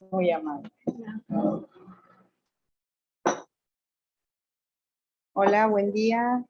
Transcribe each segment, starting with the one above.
Muy amable. Hola, buen día.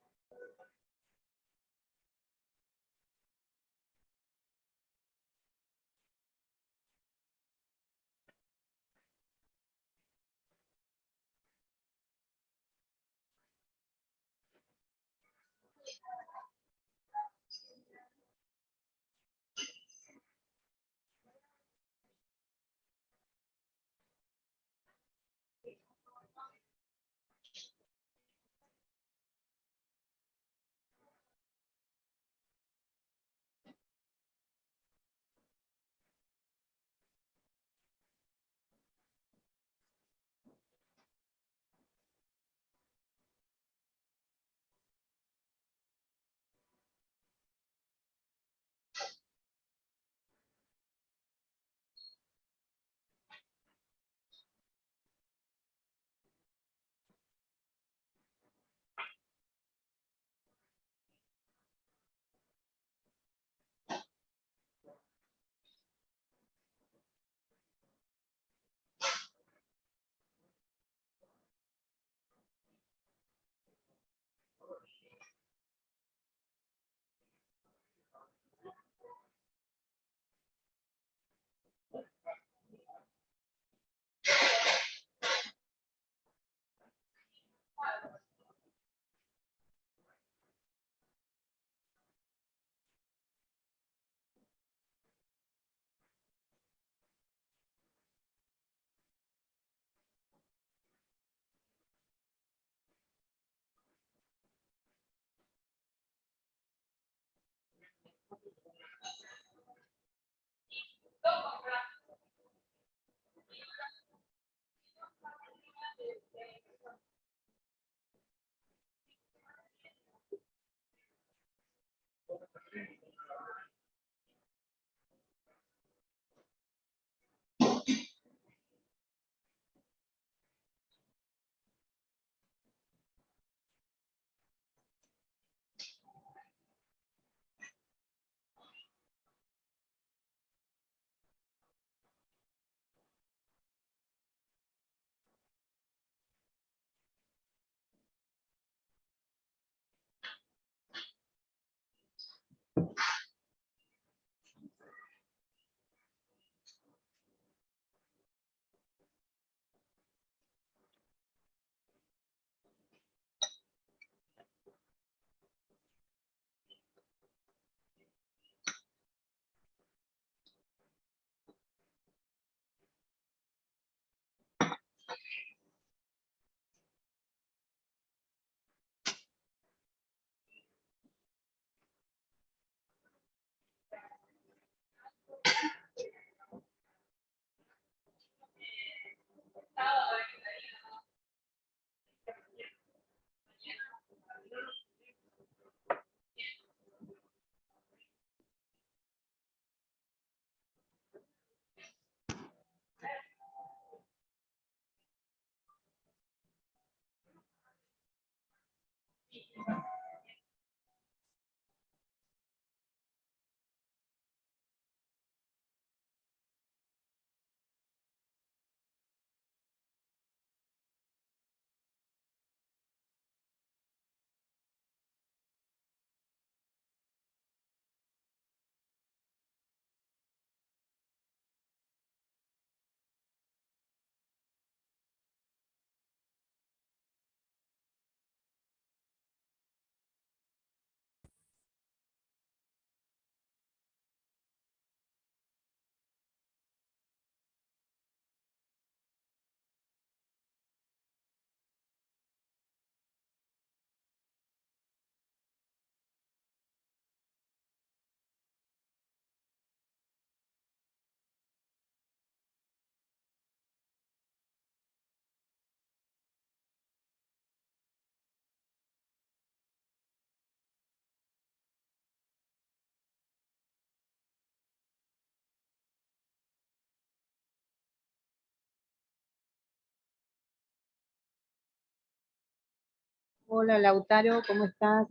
Hola, Lautaro, ¿cómo estás?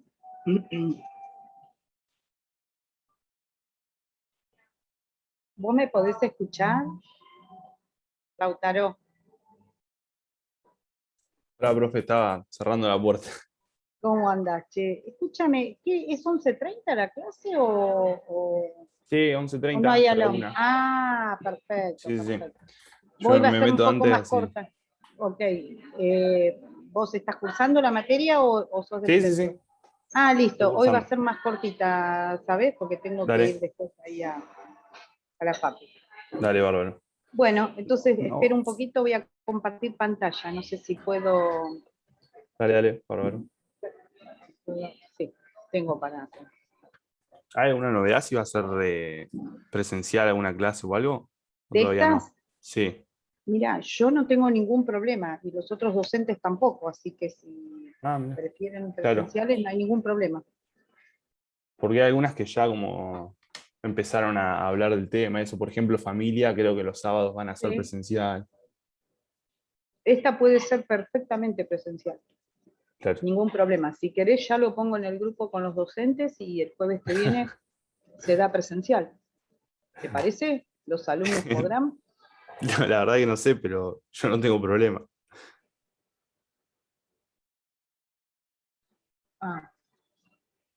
¿Vos me podés escuchar? Lautaro, Hola, profe, estaba cerrando la puerta. ¿cómo andás, che? Escúchame, ¿qué, es 11:30 la clase Sí, o no 11:30 hay hasta la alarma? 1. Ah, perfecto, Sí, sí, sí. perfecto. Yo Voy va a me ser un meto poco antes más así. corta. Ok. ¿Vos estás cursando la materia o sos Sí, sí, docente? sí. Ah, Estoy listo. Hoy va a cursando. ser más cortita, ¿sabés? Porque tengo que ir Dale, después ahí a la facu. dale, bárbaro. Bueno, entonces espero No, un poquito, voy a compartir pantalla. No sé si puedo. dale, dale, bárbaro. Sí, tengo para hacer. ¿Hay alguna novedad si va a ser presencial alguna clase o algo? ¿O ¿De todavía estas? no? Sí. Mira, yo no tengo ningún problema y los otros docentes tampoco, así que si Ah, mira. prefieren Claro. presenciales no hay ningún problema. Porque hay algunas que ya como empezaron a hablar del tema. Eso, por ejemplo, familia, creo que los sábados van a ser ¿Sí? presencial. Esta puede ser perfectamente presencial, Claro. ningún problema. Si querés ya lo pongo en el grupo con los docentes y el jueves que viene se da presencial. ¿Te parece? ¿Los alumnos podrán? La verdad que no sé, pero yo no tengo problema. Ah,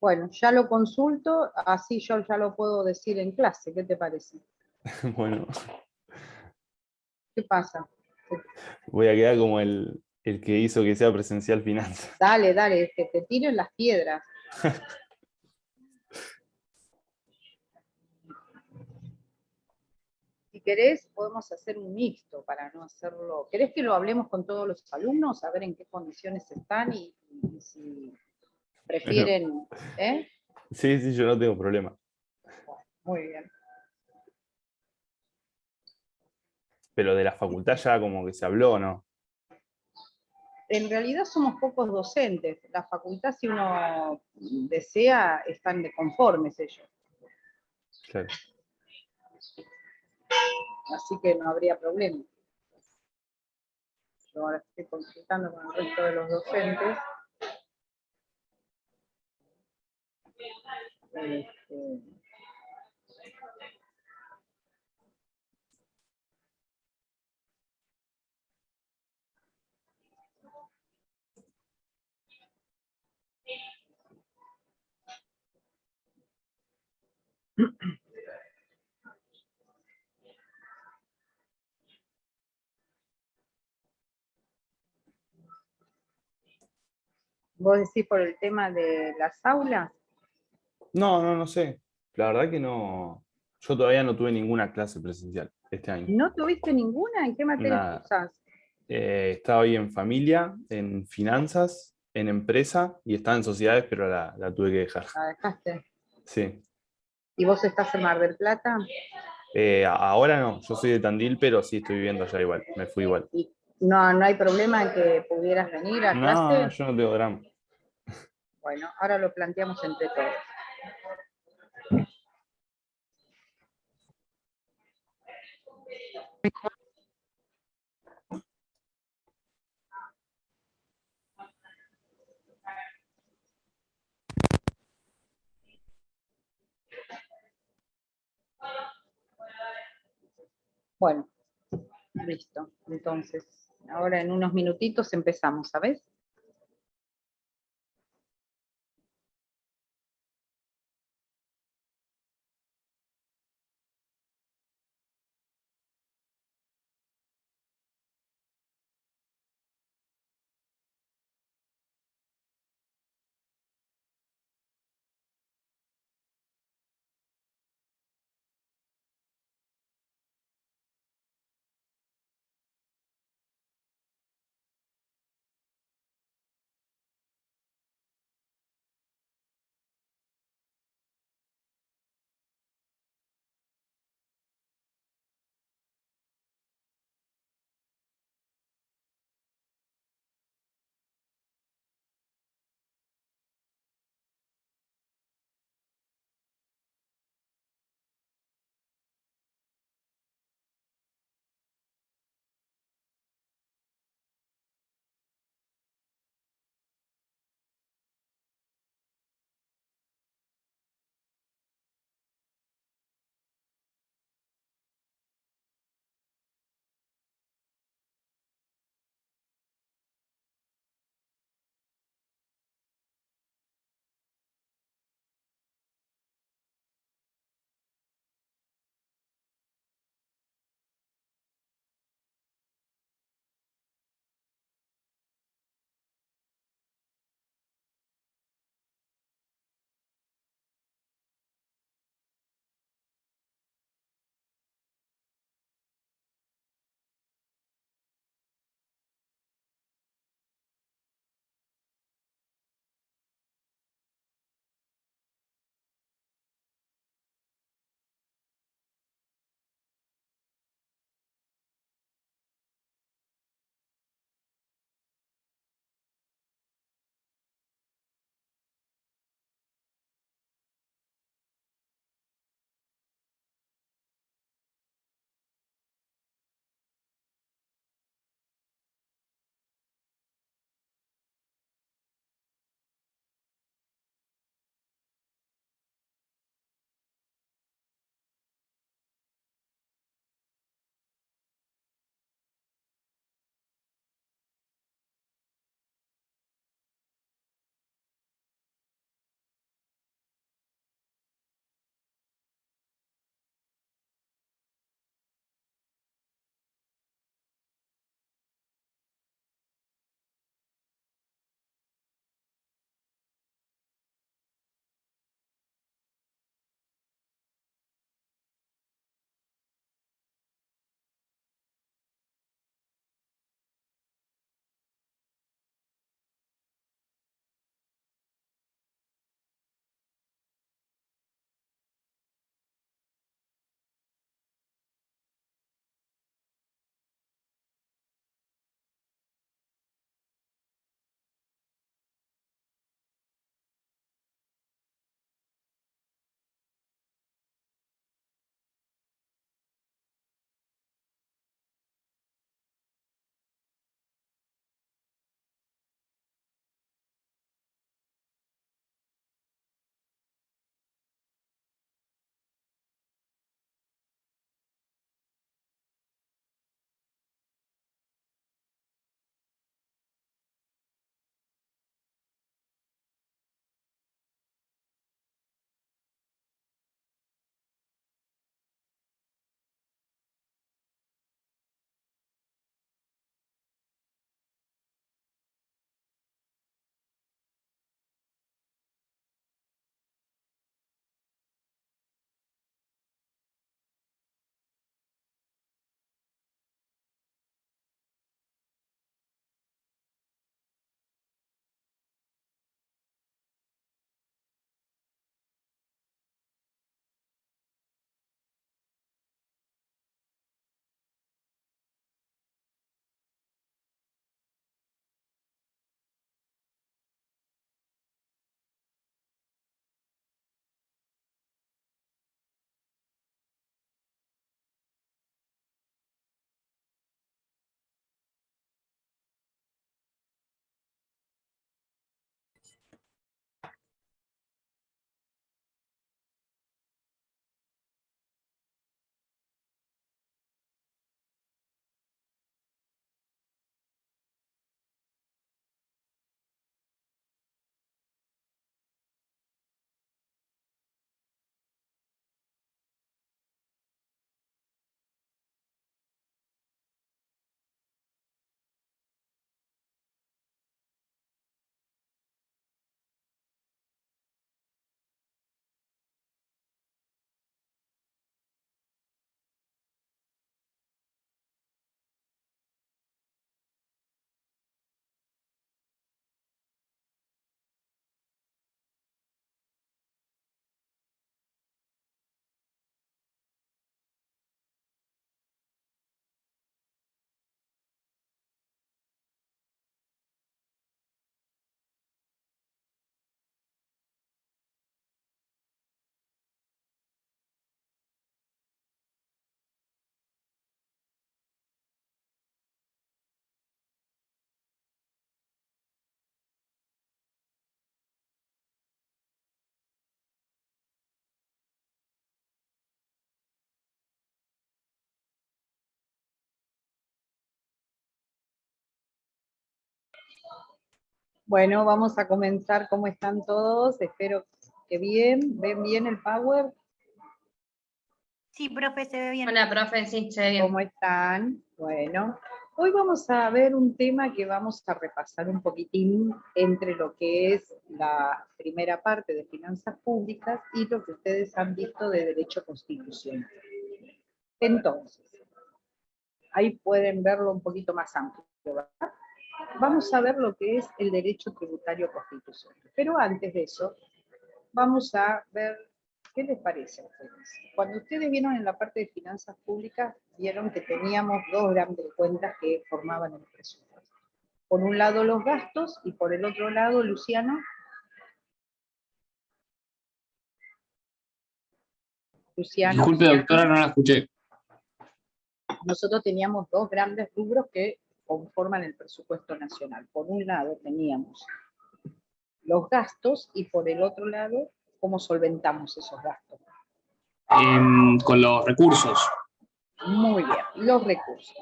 bueno, ya lo consulto, así yo ya lo puedo decir en clase. ¿Qué te parece? Bueno, ¿Qué pasa? voy a quedar como el que hizo que sea presencial finanzas. Dale, dale, que te tiren las piedras. Si querés, podemos hacer un mixto para no hacerlo. ¿Querés que lo hablemos con todos los alumnos, a ver en qué condiciones están y si Bueno, prefieren? ¿Eh? sí, sí, yo no tengo problema. Muy bien. Pero de la facultad ya como que se habló, ¿no? En realidad somos pocos docentes. La facultad, si uno desea, están de conformes ellos. Claro. Así que no habría problema. Yo ahora estoy consultando con el resto de los docentes. Este, ¿Vos decís por el tema de las aulas? No, no, no sé. La verdad que no. Yo todavía no tuve ninguna clase presencial este año. ¿No tuviste ninguna? ¿En qué materias Nada. cursás? Estaba ahí en familia, en finanzas, en empresa y estaba en sociedades, pero la tuve que dejar. La dejaste. Sí. ¿Y vos estás en Mar del Plata? Ahora no, yo soy de Tandil, pero sí estoy viviendo allá igual. Me fui igual. ¿Y no hay problema en que pudieras venir a No, no, clase? yo no tengo drama. Bueno, ahora lo planteamos entre todos. Bueno, listo. Entonces, ahora en unos minutitos empezamos, ¿sabes? Bueno, vamos a comenzar. ¿Cómo están todos? Espero que bien. ¿Ven bien el Power? Sí, profe, se ve bien. Hola, profe, sí, se ve bien. ¿Cómo están? Bueno, hoy vamos a ver un tema que vamos a repasar un poquitín entre lo que es la primera parte de finanzas públicas y lo que ustedes han visto de derecho constitucional. Entonces, ahí pueden verlo un poquito más amplio, ¿verdad? Vamos a ver lo que es el derecho tributario constitucional. Pero antes de eso, vamos a ver qué les parece a ustedes. Cuando ustedes vieron en la parte de finanzas públicas, vieron que teníamos dos grandes cuentas que formaban el presupuesto. Por un lado los gastos y por el otro lado, Luciano. Disculpe, doctora, no la escuché. Nosotros teníamos dos grandes rubros que conforman el presupuesto nacional. Por un lado teníamos los gastos y por el otro lado, cómo solventamos esos gastos. Con los recursos. Muy bien, los recursos.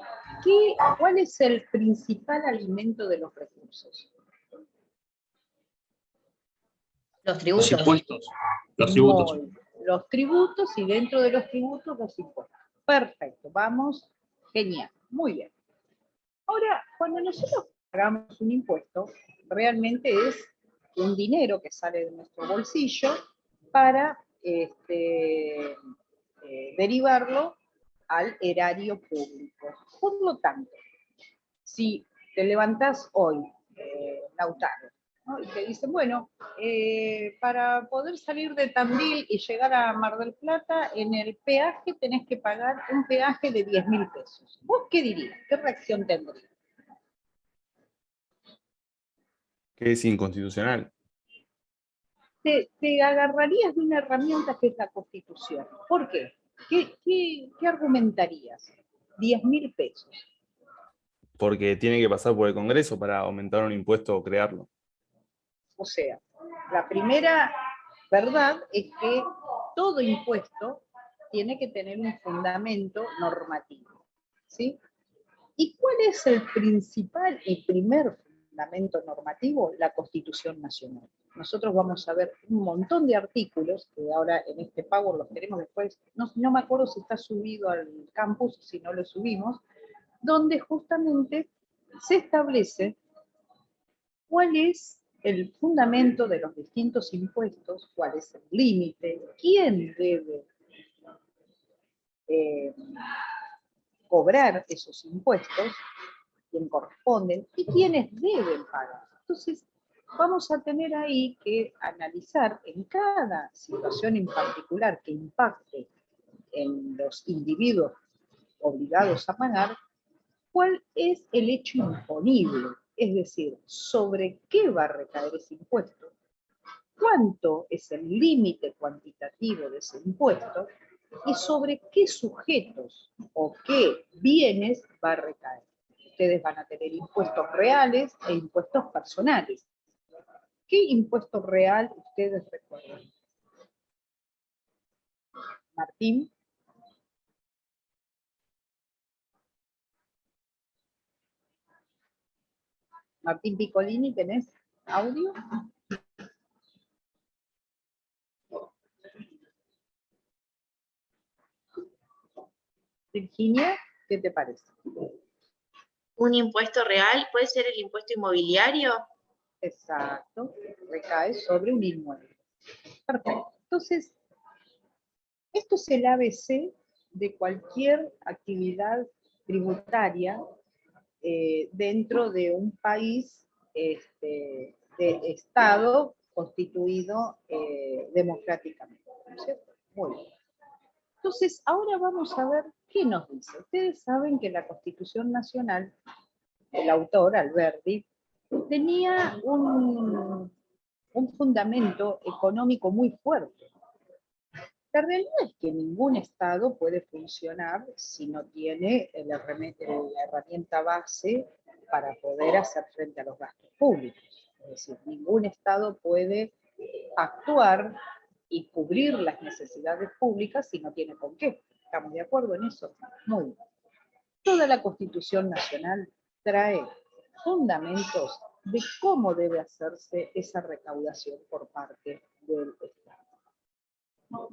¿Cuál es el principal alimento de los recursos? Los Los tributos. impuestos. Los tributos. Muy bien. Los tributos y dentro de los tributos los impuestos. Perfecto, vamos, genial, muy bien. Ahora, cuando nosotros pagamos un impuesto, realmente es un dinero que sale de nuestro bolsillo para derivarlo al erario público. Por lo tanto, si te levantás hoy, Lautaro, ¿no? Y te dicen, bueno, para poder salir de Tandil y llegar a Mar del Plata, en el peaje tenés que pagar un peaje de 10.000 pesos. ¿Vos qué dirías? ¿Qué reacción tendrías? Que es inconstitucional. Te agarrarías de una herramienta que es la Constitución. ¿Por qué? ¿Qué argumentarías? 10.000 pesos. Porque tiene que pasar por el Congreso para aumentar un impuesto o crearlo. O sea, la primera verdad es que todo impuesto tiene que tener un fundamento normativo, ¿sí? ¿Y cuál es el principal y primer fundamento normativo? La Constitución Nacional. Nosotros vamos a ver un montón de artículos, que ahora en este Power los tenemos después, no me acuerdo si está subido al campus, si no lo subimos, donde justamente se establece cuál es el fundamento de los distintos impuestos, cuál es el límite, quién debe cobrar esos impuestos, quién corresponden y quiénes deben pagar. Entonces, vamos a tener ahí que analizar en cada situación en particular que impacte en los individuos obligados a pagar, cuál es el hecho imponible, es decir, sobre qué va a recaer ese impuesto, cuánto es el límite cuantitativo de ese impuesto y sobre qué sujetos o qué bienes va a recaer. Ustedes van a tener impuestos reales e impuestos personales. ¿Qué impuesto real ustedes recuerdan? Martín. Martín Piccolini, ¿tenés audio? Virginia, ¿qué te parece? ¿Un impuesto real puede ser el impuesto inmobiliario? Exacto, recae sobre un inmueble. Perfecto. Entonces, esto es el ABC de cualquier actividad tributaria dentro de un país de Estado constituido democráticamente, ¿no es cierto? Muy bien. Entonces, ahora vamos a ver qué nos dice. Ustedes saben que la Constitución Nacional, el autor, Alberti, tenía un fundamento económico muy fuerte. La realidad es que ningún Estado puede funcionar si no tiene la herramienta base para poder hacer frente a los gastos públicos. Es decir, ningún Estado puede actuar y cubrir las necesidades públicas si no tiene con qué. ¿Estamos de acuerdo en eso? Muy bien. Toda la Constitución Nacional trae fundamentos de cómo debe hacerse esa recaudación por parte del Estado.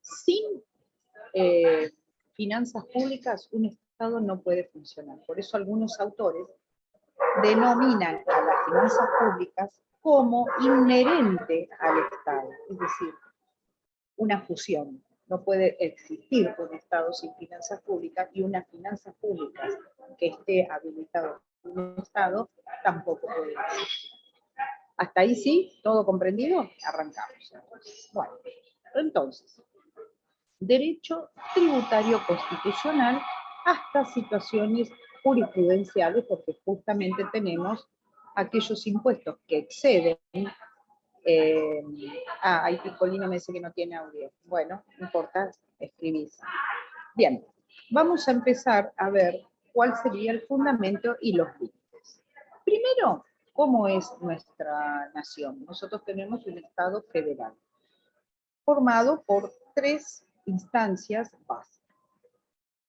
Sin finanzas públicas, un Estado no puede funcionar. Por eso algunos autores denominan a las finanzas públicas como inherente al Estado, es decir, una fusión. No puede existir un Estado sin finanzas públicas y unas finanzas públicas que esté habilitado un Estado tampoco puede existir. ¿Hasta ahí sí? ¿Todo comprendido? Arrancamos. Bueno, entonces, derecho tributario constitucional hasta situaciones jurisprudenciales, porque justamente tenemos aquellos impuestos que exceden. Ahí Picolino me dice que no tiene audio. Bueno, no importa, escribís. Bien, vamos a empezar a ver cuál sería el fundamento y los límites. Primero, ¿cómo es nuestra nación? Nosotros tenemos un Estado federal, formado por 3 instancias básicas: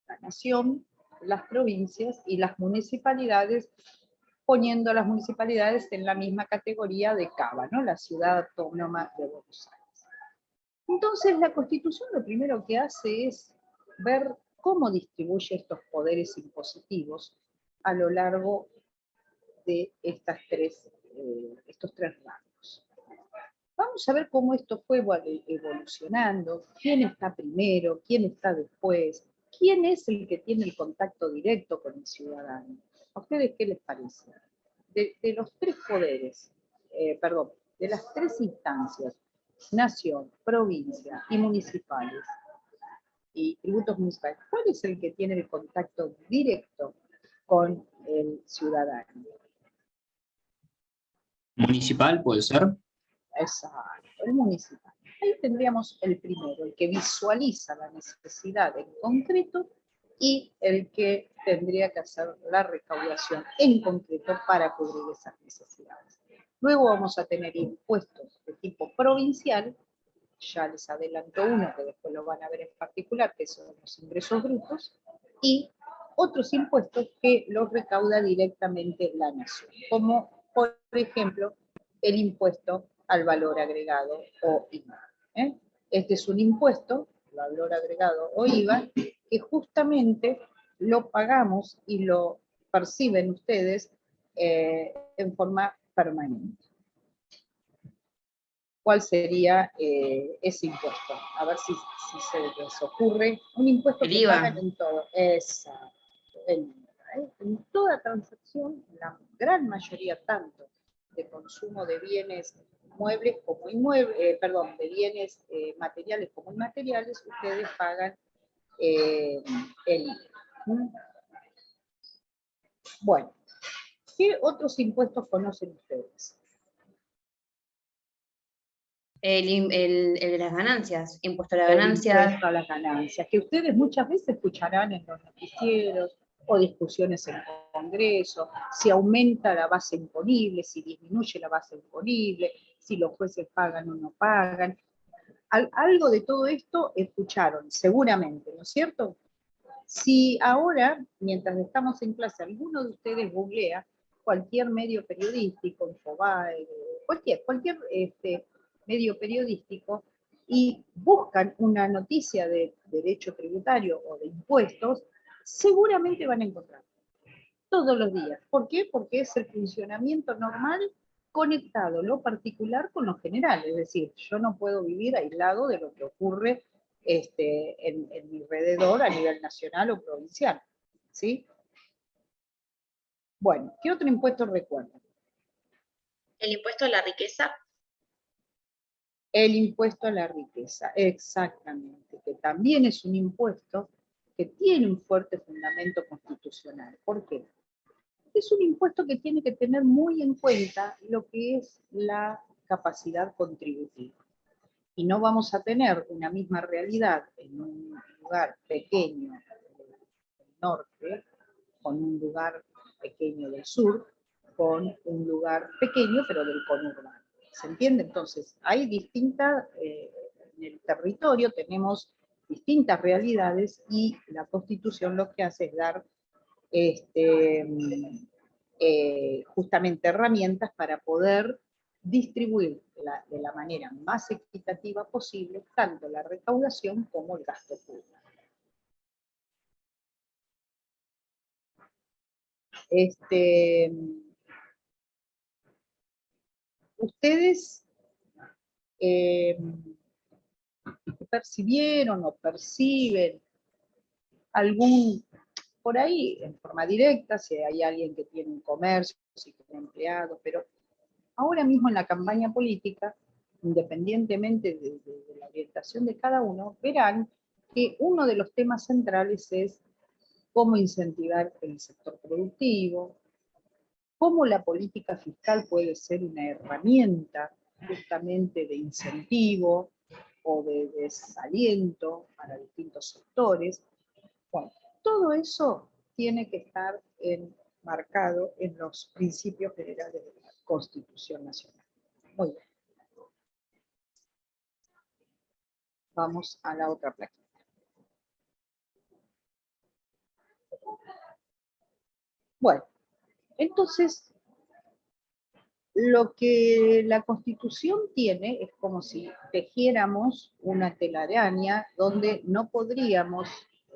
la nación, las provincias y las municipalidades, poniendo a las municipalidades en la misma categoría de Cava, ¿no? La ciudad autónoma de Buenos Aires. Entonces, la Constitución lo primero que hace es ver cómo distribuye estos poderes impositivos a lo largo de estos 3 rangos. Vamos a ver cómo esto fue evolucionando, quién está primero, quién está después, quién es el que tiene el contacto directo con el ciudadano. ¿A ustedes qué les parece? De los 3 poderes, de las 3 instancias, nación, provincia y municipales, y tributos municipales, ¿cuál es el que tiene el contacto directo con el ciudadano? ¿Municipal puede ser? Exacto, el municipal. Ahí tendríamos el primero, el que visualiza la necesidad en concreto y el que tendría que hacer la recaudación en concreto para cubrir esas necesidades. Luego vamos a tener impuestos de tipo provincial, ya les adelanto uno que después lo van a ver en particular, que son los ingresos brutos, y otros impuestos que los recauda directamente la nación, como por ejemplo el impuesto al valor agregado o IVA. Este es un impuesto, valor agregado o IVA, que justamente lo pagamos y lo perciben ustedes en forma permanente. ¿Cuál sería ese impuesto? A ver si se les ocurre. Un impuesto El que IVA. pagan en todo. Exacto. El IVA, en toda transacción, la gran mayoría tanto de consumo de bienes muebles como inmuebles, de bienes materiales como inmateriales, ustedes pagan el IVA. Bueno, ¿qué otros impuestos conocen ustedes? El de las ganancias, impuesto a la ganancia. Impuesto a las ganancias, que ustedes muchas veces escucharán en los noticieros o discusiones en el Congreso, si aumenta la base imponible, si disminuye la base imponible, si los jueces pagan o no pagan. Algo de todo esto escucharon, seguramente, ¿no es cierto? Si ahora, mientras estamos en clase, alguno de ustedes googlea cualquier medio periodístico, Infobae, cualquier medio periodístico, y buscan una noticia de derecho tributario o de impuestos, seguramente van a encontrar todos los días. ¿Por qué? Porque es el funcionamiento normal conectado lo particular con lo general. Es decir, yo no puedo vivir aislado de lo que ocurre en mi alrededor a nivel nacional o provincial. ¿Sí? Bueno, ¿qué otro impuesto recuerdan? El impuesto a la riqueza. El impuesto a la riqueza, exactamente, que también es un impuesto que tiene un fuerte fundamento constitucional. ¿Por qué? Es un impuesto que tiene que tener muy en cuenta lo que es la capacidad contributiva. Y no vamos a tener una misma realidad en un lugar pequeño del norte, con un lugar pequeño del sur, con un lugar pequeño pero del conurbano. ¿Se entiende? Entonces, hay distintas, en el territorio tenemos distintas realidades y la Constitución lo que hace es dar justamente herramientas para poder distribuir de la manera más equitativa posible tanto la recaudación como el gasto público. Ustedes percibieron o perciben algún, por ahí en forma directa, si hay alguien que tiene un comercio, si tiene empleados, pero ahora mismo en la campaña política, independientemente de la orientación de cada uno, verán que uno de los temas centrales es cómo incentivar el sector productivo, cómo la política fiscal puede ser una herramienta justamente de incentivo o de desaliento para distintos sectores. Bueno, todo eso tiene que estar marcado en los principios generales de la Constitución Nacional. Muy bien. Vamos a la otra plaquita. Bueno, entonces, lo que la Constitución tiene es como si tejiéramos una telaraña donde no podríamos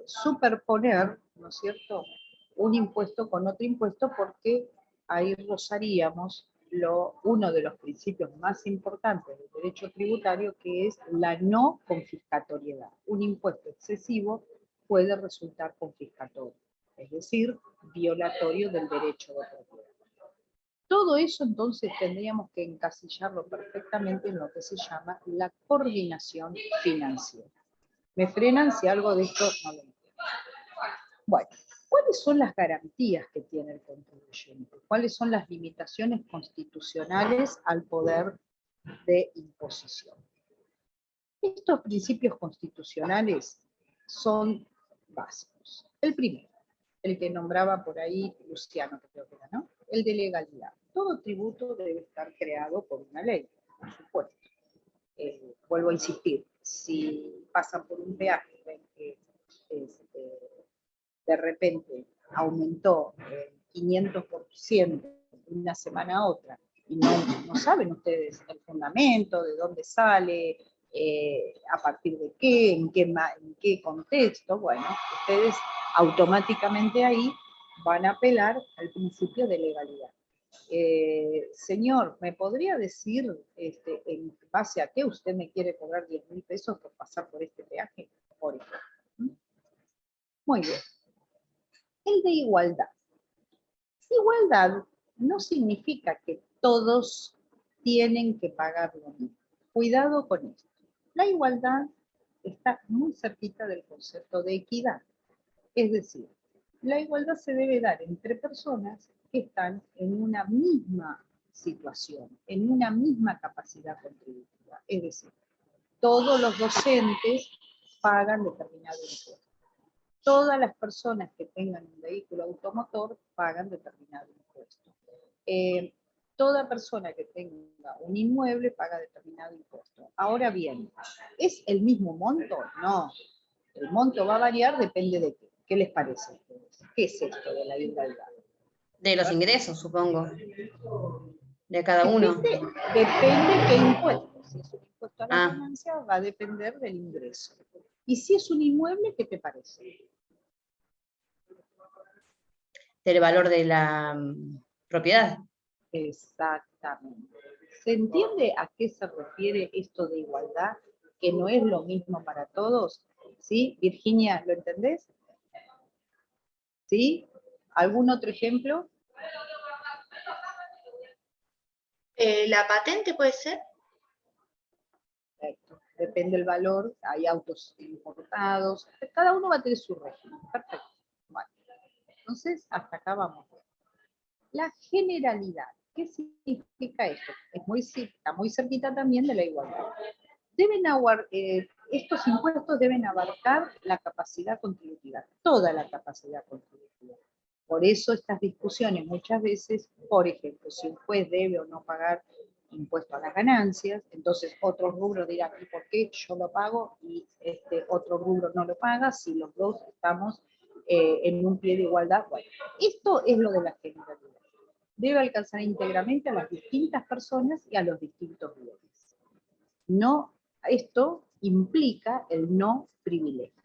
superponer, ¿no es cierto?, un impuesto con otro impuesto porque ahí rozaríamos uno de los principios más importantes del derecho tributario, que es la no confiscatoriedad. Un impuesto excesivo puede resultar confiscatorio, es decir, violatorio del derecho de propiedad. Todo eso entonces tendríamos que encasillarlo perfectamente en lo que se llama la coordinación financiera. ¿Me frenan si algo de esto no lo entiendo? Bueno, ¿cuáles son las garantías que tiene el contribuyente? ¿Cuáles son las limitaciones constitucionales al poder de imposición? Estos principios constitucionales son básicos. El primero, el que nombraba por ahí Luciano, que creo que era, ¿no? El de legalidad. Todo tributo debe estar creado por una ley, por supuesto. Vuelvo a insistir, si pasan por un peaje, ven que de repente aumentó 500% de una semana a otra, y no saben ustedes el fundamento, de dónde sale, a partir de qué, en qué contexto, bueno, ustedes automáticamente ahí van a apelar al principio de legalidad. Señor, ¿me podría decir en base a qué usted me quiere cobrar 10.000 pesos por pasar por este peaje? Por ejemplo. Muy bien. El de igualdad. Igualdad no significa que todos tienen que pagar lo mismo. Cuidado con esto. La igualdad está muy cerquita del concepto de equidad. Es decir, la igualdad se debe dar entre personas que están en una misma situación, en una misma capacidad contributiva. Es decir, todos los docentes pagan determinado impuesto. Todas las personas que tengan un vehículo automotor pagan determinado impuesto. Toda persona que tenga un inmueble paga determinado impuesto. Ahora bien, ¿es el mismo monto? No. El monto va a variar, depende de qué. ¿Qué les parece a ustedes? ¿Qué es esto de la igualdad? De los ingresos, supongo. De cada uno. Depende qué impuesto. Si es un impuesto a la Ah. ganancia, va a depender del ingreso. Y si es un inmueble, ¿qué te parece? Del valor de la propiedad. Exactamente. ¿Se entiende a qué se refiere esto de igualdad? Que no es lo mismo para todos. ¿Sí? Virginia, ¿lo entendés? ¿Sí? ¿Algún otro ejemplo? ¿La patente puede ser? Perfecto. Depende del valor. Hay autos importados. Cada uno va a tener su régimen. Perfecto. Bueno. Entonces, hasta acá vamos. La generalidad. ¿Qué significa esto? Está muy cerquita también de la igualdad. Estos impuestos deben abarcar la capacidad contributiva, toda la capacidad contributiva. Por eso estas discusiones muchas veces, por ejemplo, si un juez debe o no pagar impuesto a las ganancias, entonces otro rubro dirá, ¿y por qué yo lo pago y este otro rubro no lo paga si los dos estamos en un pie de igualdad? Bueno, esto es lo de la generalidad. debe alcanzar íntegramente a las distintas personas y a los distintos bienes. No, esto implica el no privilegio.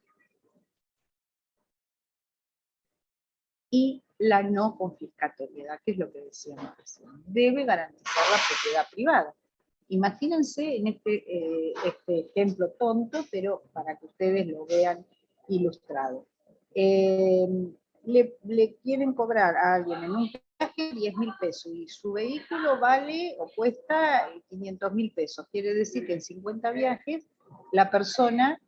Y la no confiscatoriedad, que es lo que decíamos recién, debe garantizar la propiedad privada. Imagínense en este ejemplo tonto, pero para que ustedes lo vean ilustrado. Le quieren cobrar a alguien en un viaje 10.000 pesos y su vehículo vale o cuesta 500.000 pesos. Quiere decir que en 50 viajes la persona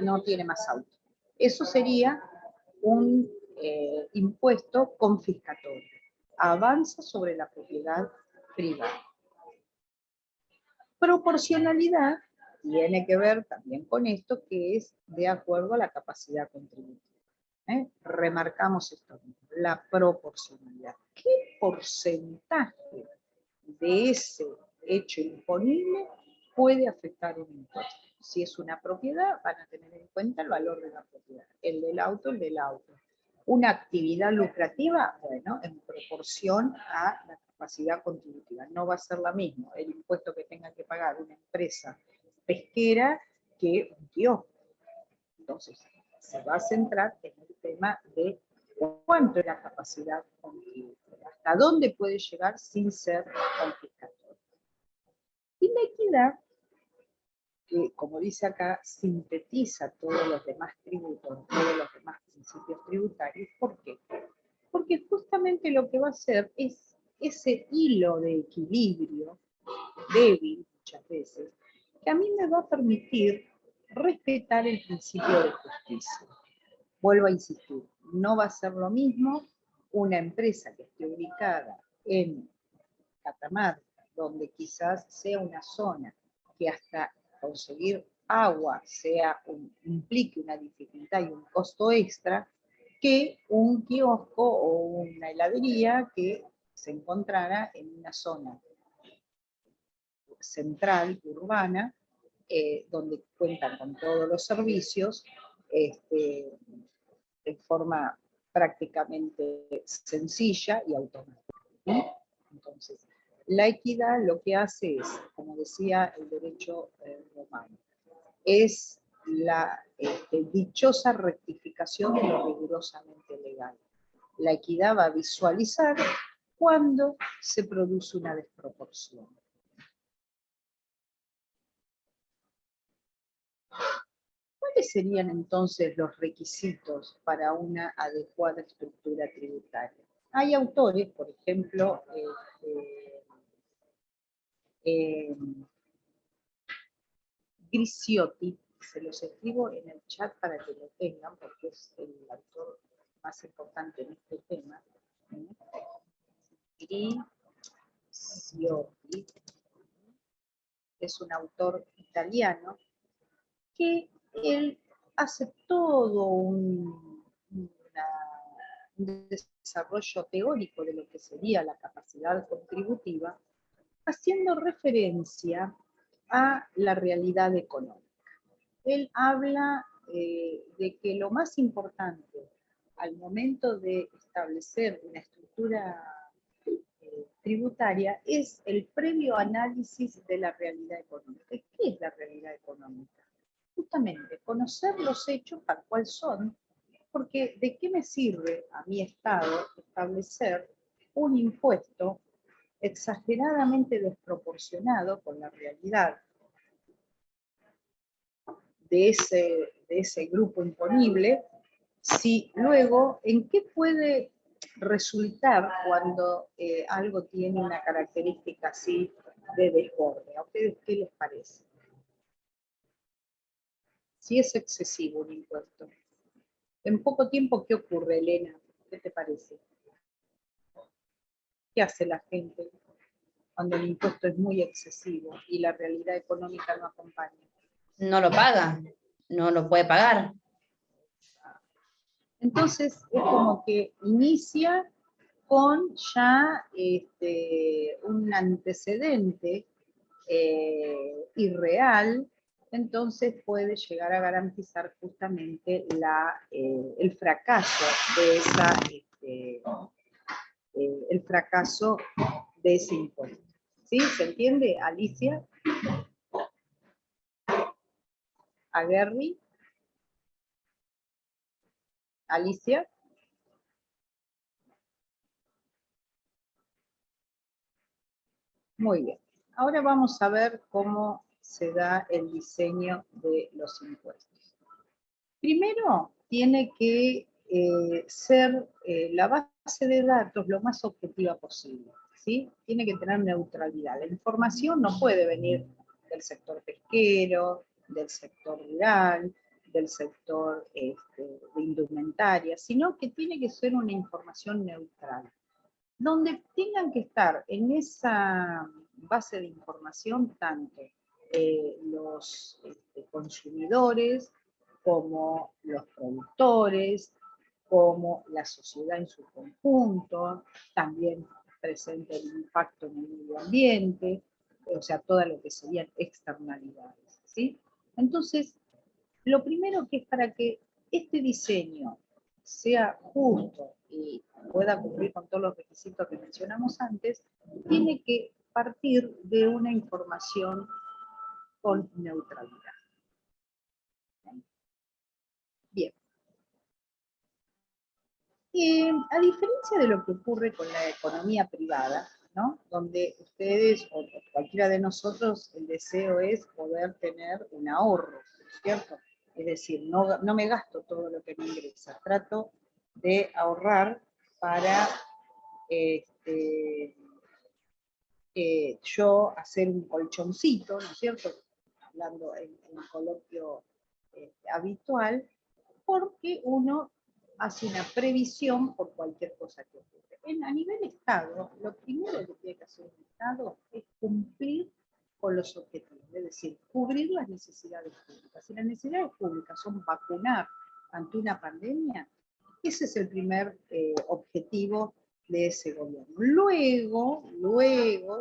no tiene más auto. Eso sería un impuesto confiscatorio. Avanza sobre la propiedad privada. Proporcionalidad tiene que ver también con esto, que es de acuerdo a la capacidad contributiva. Remarcamos esto, la proporcionalidad. ¿Qué porcentaje de ese hecho imponible puede afectar un impuesto? Si es una propiedad, van a tener en cuenta el valor de la propiedad. El del auto. Una actividad lucrativa, bueno, en proporción a la capacidad contributiva. No va a ser la misma el impuesto que tenga que pagar una empresa pesquera que un kiosco. Entonces, se va a centrar en el tema de cuánto es la capacidad contributiva, hasta dónde puede llegar sin ser confiscatorio. Y la equidad, que como dice acá, sintetiza todos los demás tributos, todos los demás principios tributarios. ¿Por qué? Porque justamente lo que va a hacer es ese hilo de equilibrio, débil muchas veces, que a mí me va a permitir respetar el principio de justicia. Vuelvo a insistir, no va a ser lo mismo una empresa que esté ubicada en Catamarca, donde quizás sea una zona que hasta conseguir agua implique una dificultad y un costo extra, que un kiosco o una heladería que se encontrara en una zona central, urbana, donde cuentan con todos los servicios, de forma prácticamente sencilla y automática. Entonces, la equidad lo que hace es, como decía el derecho romano, es la dichosa rectificación de lo rigurosamente legal. La equidad va a visualizar cuando se produce una desproporción. ¿Cuáles serían entonces los requisitos para una adecuada estructura tributaria? Hay autores, por ejemplo, Griciotti, se los escribo en el chat para que lo tengan, porque es el autor más importante en este tema. Griciotti es un autor italiano que él hace todo un desarrollo teórico de lo que sería la capacidad contributiva, haciendo referencia a la realidad económica. Él habla de que lo más importante al momento de establecer una estructura tributaria es el previo análisis de la realidad económica. ¿Qué es la realidad económica? Justamente conocer los hechos tal cual son, porque ¿de qué me sirve a mi Estado establecer un impuesto exageradamente desproporcionado con la realidad de ese grupo imponible, si luego, ¿en qué puede resultar cuando algo tiene una característica así de desborde? ¿A ustedes qué les parece? Si es excesivo un impuesto. En poco tiempo, ¿qué ocurre, Elena? ¿Qué te parece? ¿Qué hace la gente cuando el impuesto es muy excesivo y la realidad económica no acompaña? No lo paga, no lo puede pagar. Entonces es como que inicia con ya un antecedente irreal, entonces puede llegar a garantizar justamente el fracaso de el fracaso de ese impuesto. ¿Sí? ¿Se entiende, Alicia? Aguerri. Alicia. Muy bien. Ahora vamos a ver cómo se da el diseño de los impuestos. Primero, tiene que ser la base de datos lo más objetiva posible, ¿sí? Tiene que tener neutralidad. La información no puede venir del sector pesquero, del sector rural, del sector de indumentaria, sino que tiene que ser una información neutral. Donde tengan que estar en esa base de información tanto los consumidores, como los productores, como la sociedad en su conjunto, también presente el impacto en el medio ambiente, o sea, todo lo que serían externalidades, ¿sí? Entonces, lo primero que es para que este diseño sea justo y pueda cumplir con todos los requisitos que mencionamos antes, tiene que partir de una información con neutralidad. Bien. A diferencia de lo que ocurre con la economía privada, ¿no? Donde ustedes o cualquiera de nosotros, el deseo es poder tener un ahorro, ¿cierto? Es decir, no me gasto todo lo que me ingresa, trato de ahorrar para yo hacer un colchoncito, ¿no es cierto? Hablando en coloquio habitual, porque uno hace una previsión por cualquier cosa que ocurre. A nivel Estado, lo primero que tiene que hacer un Estado es cumplir con los objetivos, es decir, cubrir las necesidades públicas. Si las necesidades públicas son vacunar ante una pandemia, ese es el primer objetivo de ese gobierno. Luego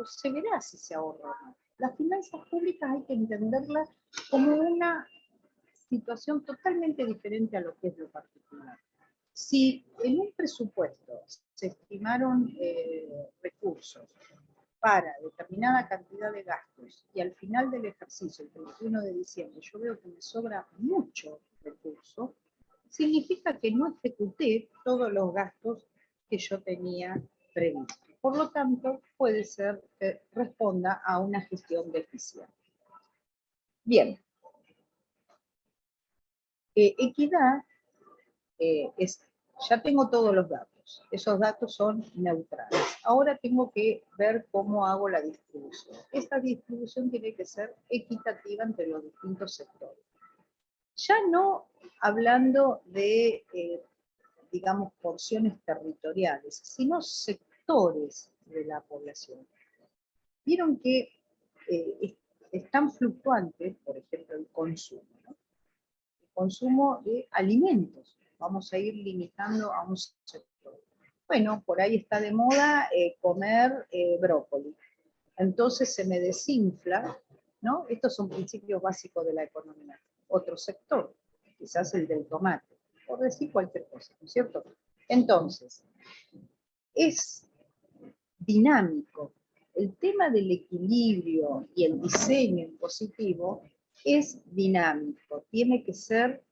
se verá si se ahorra o no. Las finanzas públicas hay que entenderlas como una situación totalmente diferente a lo que es lo particular. Si en un presupuesto se estimaron recursos para determinada cantidad de gastos y al final del ejercicio, el 31 de diciembre, yo veo que me sobra mucho recurso, significa que no ejecuté todos los gastos que yo tenía previsto. Por lo tanto, puede ser que responda a una gestión deficiente. Bien. Equidad ya tengo todos los datos. Esos datos son neutrales. Ahora tengo que ver cómo hago la distribución. Esta distribución tiene que ser equitativa entre los distintos sectores. Ya no hablando de, digamos, porciones territoriales, sino sectores de la población. Vieron que es tan fluctuante, por ejemplo, el consumo, ¿no? El consumo de alimentos. Vamos a ir limitando a un sector. Bueno, por ahí está de moda comer brócoli. Entonces se me desinfla, ¿no? Estos son principios básicos de la economía. Otro sector, quizás el del tomate, por decir cualquier cosa, ¿no es cierto? Entonces, es dinámico. El tema del equilibrio y el diseño impositivo es dinámico, tiene que ser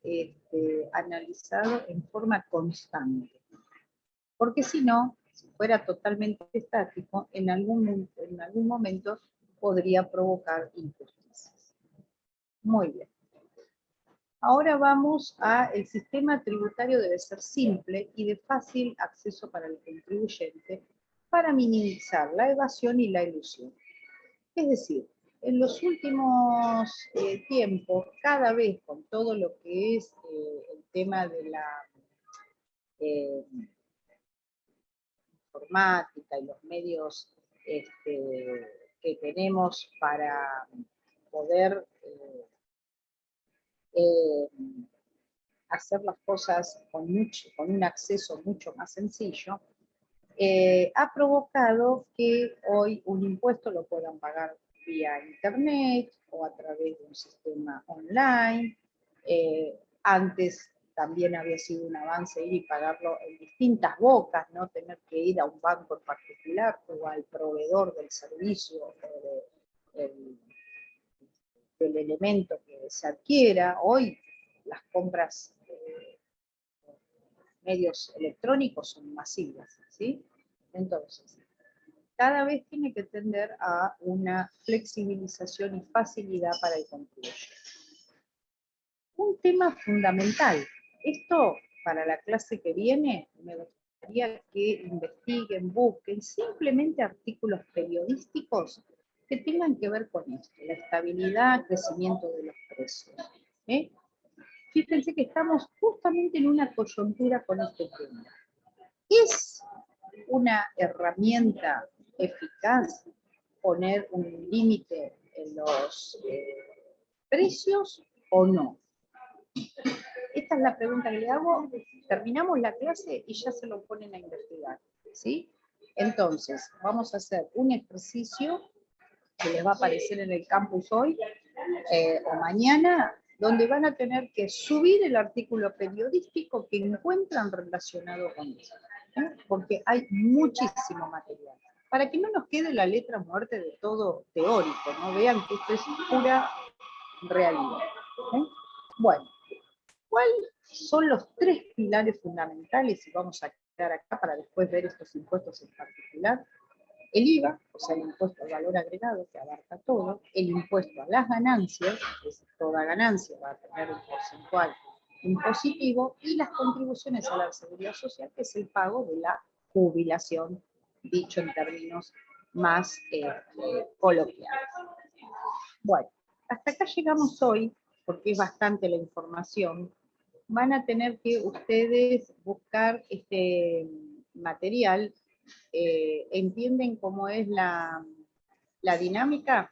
analizado en forma constante. Porque si no, si fuera totalmente estático, en algún momento podría provocar injusticias. Muy bien. Ahora vamos a el sistema tributario debe ser simple y de fácil acceso para el contribuyente para minimizar la evasión y la ilusión. Es decir, en los últimos tiempos, cada vez con todo lo que es el tema de la informática y los medios que tenemos para poder hacer las cosas con un acceso mucho más sencillo, ha provocado que hoy un impuesto lo puedan pagar vía internet o a través de un sistema online. Antes también había sido un avance ir y pagarlo en distintas bocas, no tener que ir a un banco en particular o al proveedor del servicio o del elemento que se adquiera. Hoy las compras medios electrónicos son masivas, ¿sí? Entonces, cada vez tiene que tender a una flexibilización y facilidad para el contribuyente. Un tema fundamental, esto para la clase que viene, me gustaría que investiguen, busquen simplemente artículos periodísticos que tengan que ver con esto, la estabilidad, crecimiento de los precios. Fíjense que estamos justamente en una coyuntura con este tema. ¿Es una herramienta eficaz poner un límite en los precios o no? Esta es la pregunta que le hago. Terminamos la clase y ya se lo ponen a investigar, ¿sí? Entonces, vamos a hacer un ejercicio que les va a aparecer en el campus hoy o mañana, donde van a tener que subir el artículo periodístico que encuentran relacionado con eso, porque hay muchísimo material. Para que no nos quede la letra muerte de todo teórico, ¿no? Vean que esto es pura realidad. Bueno, ¿cuáles son los 3 pilares fundamentales? Y vamos a quedar acá para después ver estos impuestos en particular. El IVA, o sea, el impuesto al valor agregado, que abarca todo, el impuesto a las ganancias, que es toda ganancia va a tener un porcentual impositivo, y las contribuciones a la seguridad social, que es el pago de la jubilación, dicho en términos más coloquiales. Bueno, hasta acá llegamos hoy, porque es bastante la información. Van a tener que ustedes buscar este material. ¿Entienden cómo es la dinámica?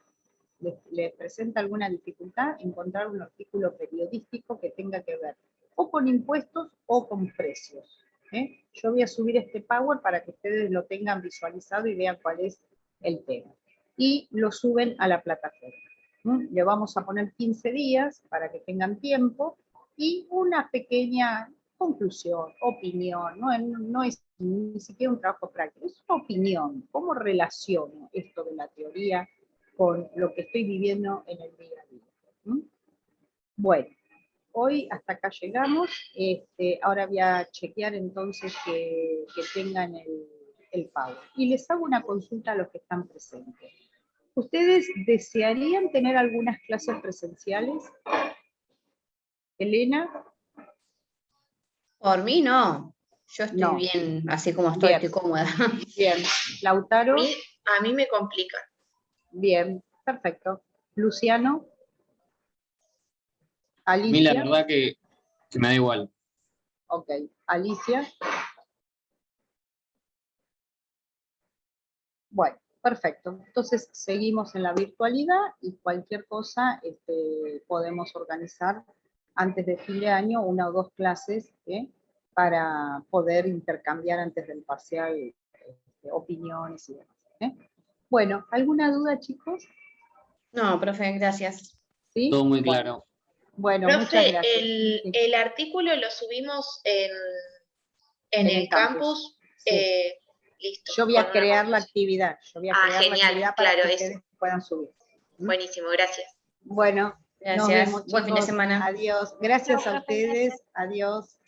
¿Les presenta alguna dificultad encontrar un artículo periodístico que tenga que ver o con impuestos o con precios? Yo voy a subir este Power para que ustedes lo tengan visualizado y vean cuál es el tema. Y lo suben a la plataforma. Le vamos a poner 15 días para que tengan tiempo y una pequeña conclusión, opinión, no es ni siquiera un trabajo práctico, es una opinión. ¿Cómo relaciono esto de la teoría con lo que estoy viviendo en el día a día? Bueno, hoy hasta acá llegamos. Ahora voy a chequear entonces que tengan el pago. Y les hago una consulta a los que están presentes. ¿Ustedes desearían tener algunas clases presenciales? Elena. Por mí no. Yo estoy No. bien, así como estoy, Bien. estoy cómoda. Bien. Lautaro. A mí me complica. Bien, perfecto. Luciano. A mí la Alicia. verdad que me da igual. Ok. Alicia. Bueno, perfecto. Entonces seguimos en la virtualidad y cualquier cosa podemos organizar antes de fin de año 1 o 2 clases para poder intercambiar antes del parcial opiniones y demás. Bueno, ¿alguna duda, chicos? No, profe, gracias. ¿Sí? Todo muy claro. Bueno, Profe, muchas gracias. Sí. el artículo lo subimos en En el el campus. campus. Sí. Listo. Yo voy a con una crear la conclusión. actividad. Yo voy a crear la Genial, actividad para claro, que eso. ustedes puedan subir. Buenísimo, gracias. Bueno, nos Gracias. vemos, Buen fin de chicos. semana. Adiós. Gracias Chao, a profe, ustedes. gracias. Adiós.